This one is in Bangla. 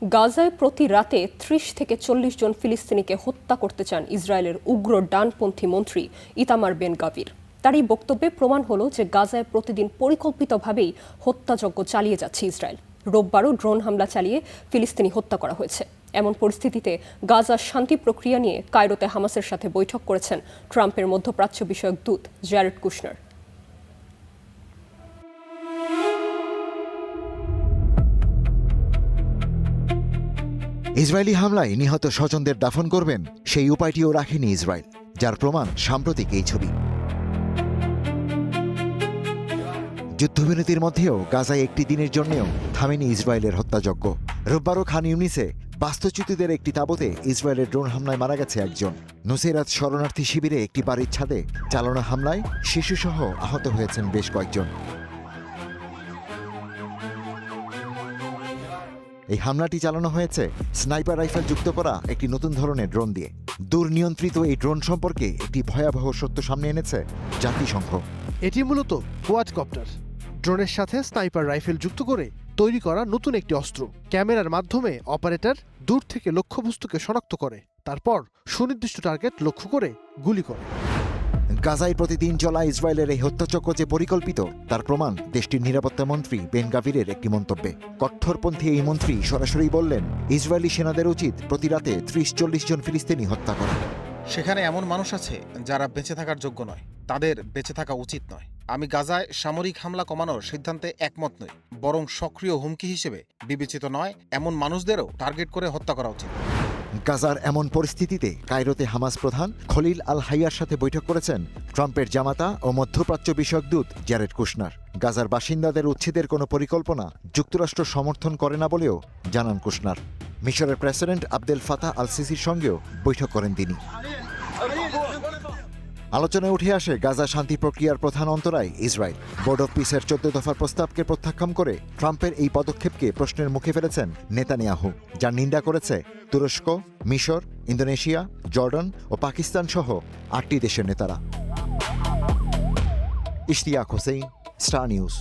গাজায় প্রতি রাতে ৩০ থেকে ৪০ জন ফিলিস্তিনিকে হত্যা করতে চান ইসরায়েলের উগ্র ডানপন্থী মন্ত্রী ইতামার বেন গাভির। তার এই বক্তব্যে প্রমাণ হলো যে গাজায় প্রতিদিন পরিকল্পিতভাবেই হত্যাযজ্ঞ চালিয়ে যাচ্ছে ইসরায়েল। রোববারও ড্রোন হামলা চালিয়ে ফিলিস্তিনি হত্যা করা হয়েছে। এমন পরিস্থিতিতে গাজার শান্তি প্রক্রিয়া নিয়ে কায়রোতে হামাসের সাথে বৈঠক করেছেন ট্রাম্পের মধ্যপ্রাচ্য বিষয়ক দূত জ্যারেড কুশনার। ইসরায়েলি হামলায় নিহত স্বজনদের দাফন করবেন সেই উপায়টিও রাখেনি ইসরায়েল, যার প্রমাণ সাম্প্রতিক এই ছবি। যুদ্ধবিরতির মধ্যেও গাজায় একটি দিনের জন্যও থামেনি ইসরায়েলের হত্যাযজ্ঞ। রোববারও খান ইউনিসে বাস্তুচ্যুতদের একটি তাঁবুতে ইসরায়েলের ড্রোন হামলায় মারা গেছে একজন। নুসেরাত শরণার্থী শিবিরে একটি বাড়ির ছাদে চালানো হামলায় শিশুসহ আহত হয়েছেন বেশ কয়েকজন। এই হামলাটি চালানো হয়েছে স্নাইপার রাইফেল যুক্ত করা একটি নতুন ধরনের ড্রোন দিয়ে। দুর্নিয়ন্ত্রিত এই ড্রোন সম্পর্কে একটি ভয়াবহ সত্য সামনে এনেছে জাতিসংঘ। এটি মূলত কোয়াডকপ্টার, ড্রোনের সাথে স্নাইপার রাইফেল যুক্ত করে তৈরি করা নতুন একটি অস্ত্র। ক্যামেরার মাধ্যমে অপারেটর দূর থেকে লক্ষ্যবস্তুকে শনাক্ত করে, তারপর সুনির্দিষ্ট টার্গেট লক্ষ্য করে গুলি করে। গাজায় প্রতিদিন চলা ইসরায়েলের এই হত্যাযজ্ঞ যে পরিকল্পিত তার প্রমাণ দেশটির নিরাপত্তা মন্ত্রী বেন গাভিরের একটি মন্তব্যে। কট্টরপন্থী এই মন্ত্রী সরাসরি বললেন, ইসরায়েলি সেনাদের উচিত প্রতি রাতে ৩০-৪০ জন ফিলিস্তিনি হত্যা করা। সেখানে এমন মানুষ আছে যারা বেঁচে থাকার যোগ্য নয়, তাদের বেঁচে থাকা উচিত নয়। আমি গাজায় সামরিক হামলা কমানোর সিদ্ধান্তে একমত নই, বরং সক্রিয় হুমকি হিসেবে বিবেচিত নয় এমন মানুষদেরও টার্গেট করে হত্যা করা উচিত। গাজার এমন পরিস্থিতিতে কায়রোতে হামাস প্রধান খলিল আল হাইয়ার সাথে বৈঠক করেছেন ট্রাম্পের জামাতা ও মধ্যপ্রাচ্য বিষয়ক দূত জ্যারেড কুশনার। গাজার বাসিন্দাদের উচ্ছেদের কোনো পরিকল্পনা যুক্তরাষ্ট্র সমর্থন করে না বলেও জানান কুশনার। মিশরের প্রেসিডেন্ট আবদেল ফাতাহ আল সিসির সঙ্গেও বৈঠক করেন তিনি। আলোচনায় উঠে আসে গাজা শান্তি প্রক্রিয়ার প্রধান অন্তরায় ইসরায়েল। বোর্ড অফ পিসের 14 দফার প্রস্তাবকে প্রত্যাখ্যান করে ট্রাম্পের এই পদক্ষেপকে প্রশ্নের মুখে ফেলেছেন নেতানিয়াহু, যার নিন্দা করেছে তুরস্ক, মিশর, ইন্দোনেশিয়া, জর্ডান ও পাকিস্তান সহ 8টি দেশের নেতারা। Ishtiaq Hossain, star news.